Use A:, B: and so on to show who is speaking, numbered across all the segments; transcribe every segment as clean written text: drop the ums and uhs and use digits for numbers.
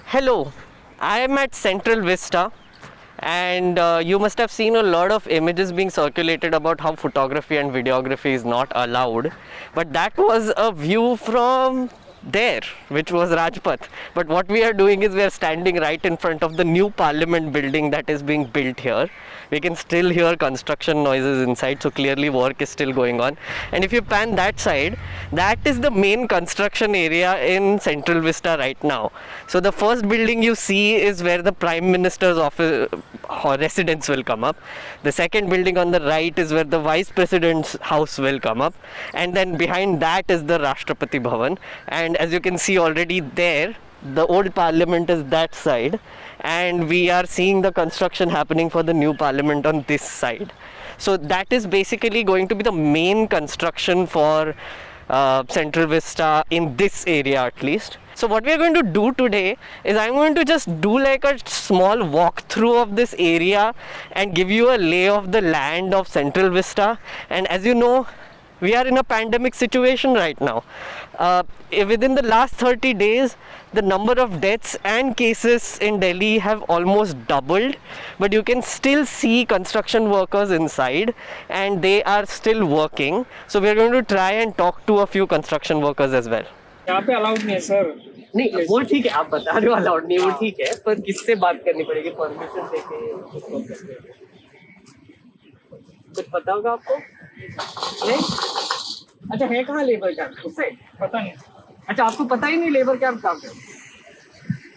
A: Hello, I am at Central Vista, and you must have seen a lot of images being circulated about how photography and videography is not allowed. But that was a view from there, which was Rajpath. But what we are doing is we are standing right in front of the new Parliament building that is being built here. We can still hear construction noises inside, so clearly work is still going on. And if you pan that side, that is the main construction area in Central Vista right now. So the first building you see is where the Prime Minister's office or residence will come up. The second building on the right is where the Vice President's house will come up, and then behind that is the Rashtrapati Bhavan. And as you can see already there, the old parliament is that side, and we are seeing the construction happening for the new parliament on this side. So that is basically going to be the main construction for Central Vista in this area at least. So what we are going to do today is I'm going to just do like a small walkthrough of this area and give you a lay of the land of Central Vista. And as you know, we are in a pandemic situation right now. Within the last 30 days, the number of deaths and cases in Delhi have almost doubled, but you can still see construction workers inside and they are still working. So we are going to try and talk to a few construction workers as well.
B: यहाँ पे allowed नहीं है sir.
A: नहीं वो ठीक है, आप बता रहे हो अलाउड नहीं, वो ठीक है, पर किससे बात करनी पड़ेगी परमिशन देके? कुछ पता होगा आपको? नहीं? अच्छा, है कहाँ लेबर कैंप? उससे
B: पता नहीं।
A: अच्छा, आपको पता ही नहीं लेबर कैंप कहाँ पे?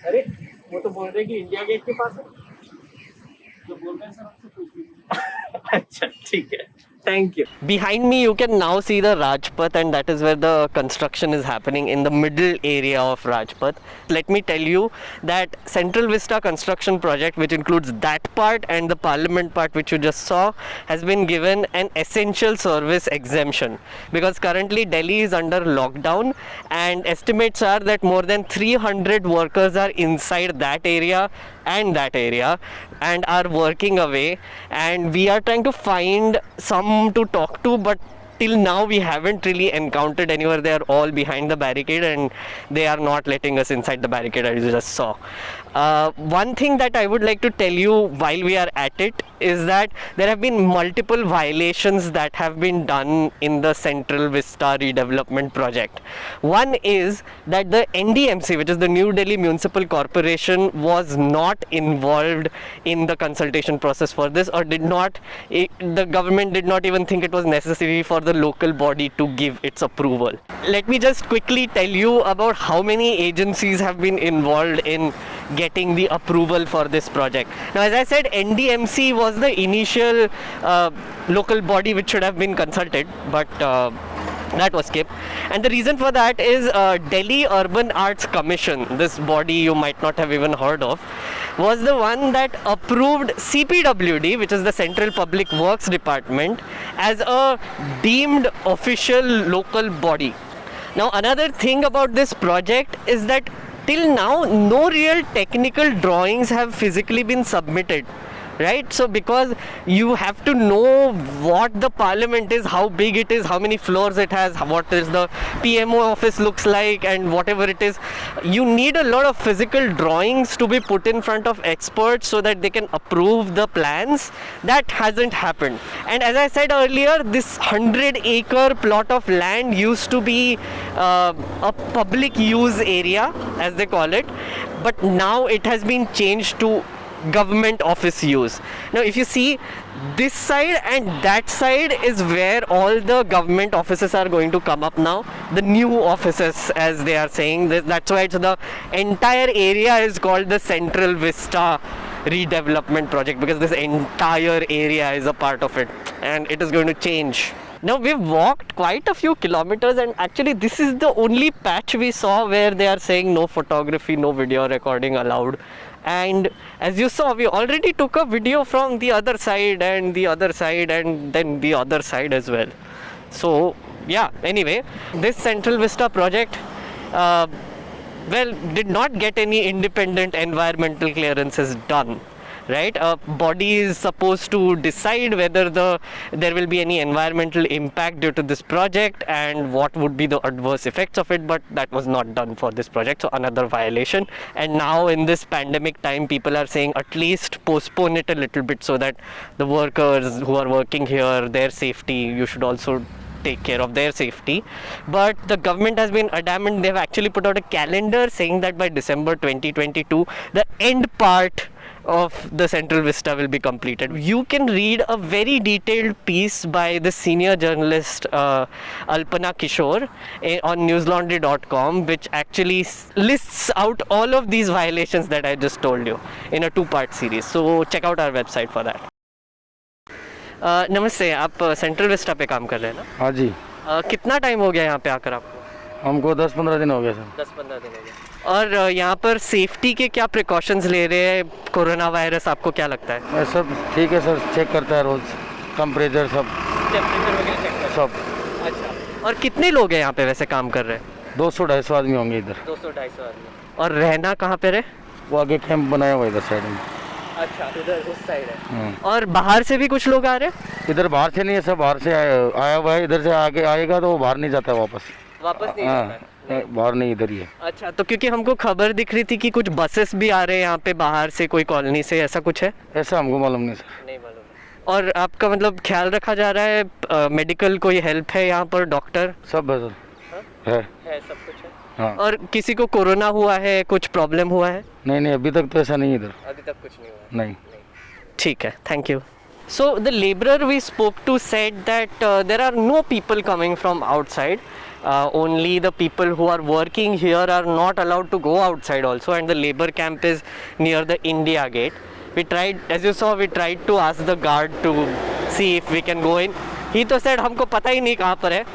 A: अरे वो तो बोल रहे कि इंडिया गेट के पास है।
B: जो बोल रहे हैं सर आपसे पूछ लीजिए।
A: अच्छा, ठीक है, thank you. Behind me you can now see the Rajpath, and that is where the construction is happening in the middle area of Rajpath. Let me tell you that Central Vista construction project, which includes that part and the parliament part which you just saw, has been given an essential service exemption because currently Delhi is under lockdown, and estimates are that more than 300 workers are inside that area and are working away, and we are trying to find some to talk to, but till now we haven't really encountered anywhere. They are all behind the barricade and they are not letting us inside the barricade, as you just saw. One thing that I would like to tell you while we are at it is that there have been multiple violations that have been done in the Central Vista redevelopment project. One is that the NDMC, which is the New Delhi Municipal Corporation, was not involved in the consultation process for this, or the government did not even think it was necessary for the local body to give its approval. Let me just quickly tell you about how many agencies have been involved in getting the approval for this project. Now, as I said, NDMC was the initial local body which should have been consulted, but that was skipped. And the reason for that is Delhi Urban Arts Commission, this body you might not have even heard of, was the one that approved CPWD, which is the Central Public Works Department, as a deemed official local body. Now, another thing about this project is that till now no real technical drawings have physically been submitted, right? So because you have to know what the parliament is, how big it is, how many floors it has, what is the PMO office looks like, and whatever it is, you need a lot of physical drawings to be put in front of experts so that they can approve the plans. That hasn't happened. And as I said earlier, this 100-acre plot of land used to be a public use area, as they call it, but now it has been changed to government office use. Now if you see, this side and that side is where all the government offices are going to come up now, the new offices as they are saying. That's why the entire area is called the Central Vista redevelopment project, because this entire area is a part of it and it is going to change. Now we've walked quite a few kilometers, and actually this is the only patch we saw where they are saying no photography, no video recording allowed. And as you saw, we already took a video from the other side and the other side and then the other side as well. So yeah, anyway, this Central Vista project did not get any independent environmental clearances done. right? A body is supposed to decide whether there will be any environmental impact due to this project and what would be the adverse effects of it, but that was not done for this project, so another violation. And now in this pandemic time, people are saying at least postpone it a little bit so that the workers who are working here, their safety, you should also take care of their safety. But the government has been adamant. They've actually put out a calendar saying that by December 2022 the end part of the Central Vista will be completed. You can read a very detailed piece by the senior journalist Alpana Kishore on newslaundry.com, which actually lists out all of these violations that I just told you in a 2-part series. So check out our website for that. नमस्ते, आप central Vista पे काम कर रहे हैं ना?
C: हाँ जी।
A: कितना टाइम हो गया यहाँ पे आकर आपको?
C: हमको 10-15 दिन हो गए सर।
A: 10-15 दिन हो गए। और यहाँ पर सेफ्टी के क्या प्रिकॉशंस ले रहे हैं? कोरोना वायरस आपको क्या लगता है?
C: सब ठीक है सर, चेक करता है रोज, टेम्परेचर सब।
A: टेम्परेचर वगैरह चेक करता है?
C: सब।
A: अच्छा। और कितने लोग हैं यहाँ पे वैसे काम कर रहे हैं?
C: 200-250 आदमी होंगे इधर।
A: 200-250 आदमी। और रहना कहाँ पे रहे?
C: वो आगे कैंप बनाया हुआ इधर साइड में।
A: अच्छा, उधर उस साइड है। और बाहर से भी कुछ लोग आ रहे हैं?
C: इधर बाहर से नहीं है, सब बाहर से आया हुआ है। इधर से आगे आएगा तो वो बाहर नहीं जाता वापस
A: नहीं जाता है?
C: बाहर नहीं, इधर ही है।
A: अच्छा, तो क्योंकि हमको खबर दिख रही थी कि कुछ बसेस भी आ रहे हैं यहाँ पे बाहर से, कोई कॉलोनी से, ऐसा कुछ है?
C: ऐसा हमको मालूम नहीं सर।
A: नहीं मालूम। और आपका मतलब ख्याल रखा जा रहा है? मेडिकल कोई हेल्प है यहाँ पर? डॉक्टर
C: सब है सर। है
A: सब कुछ है।
C: हाँ।
A: और किसी को कोरोना हुआ है, कुछ प्रॉब्लम हुआ है?
C: नहीं, अभी तक तो ऐसा नहीं इधर।
A: अभी तक कुछ नहीं हुआ?
C: नहीं।
A: ठीक है, thank you. So the laborer we spoke to said that there are no people coming from outside. Only the people who are working here are not allowed to go outside also, and the labor camp is near the India gate. We tried, as you saw, we tried to ask the guard to see if we can go in. He तो said हमको पता ही नहीं कहाँ पर है.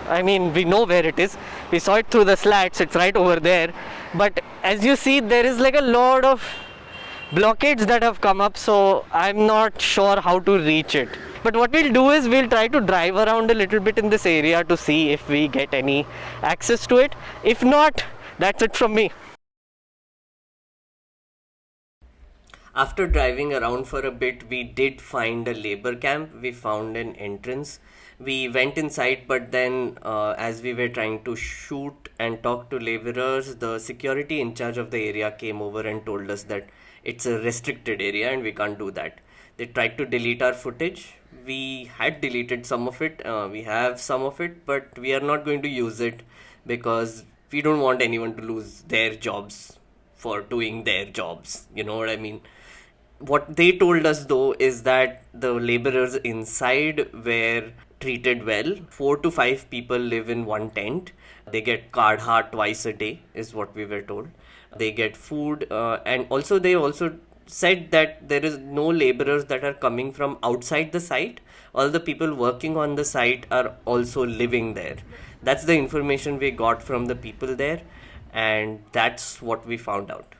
A: I mean, we know where it is. We saw it through the slats. It's right over there. But as you see, there is like a lot of blockades that have come up, so I'm not sure how to reach it. But what we'll do is we'll try to drive around a little bit in this area to see if we get any access to it. If not, that's it from me. After driving around for a bit, we did find a labor camp. We found an entrance. We went inside, but then as we were trying to shoot and talk to laborers, the security in charge of the area came over and told us that it's a restricted area and we can't do that. They tried to delete our footage. We had deleted some of it. We have some of it, but we are not going to use it because we don't want anyone to lose their jobs for doing their jobs. You know what I mean? What they told us though is that the laborers inside were treated well. 4 to 5 people live in one tent. They get kadha twice a day is what we were told. They get food and also they also said that there is no laborers that are coming from outside the site. All the people working on the site are also living there. That's the information we got from the people there, and that's what we found out.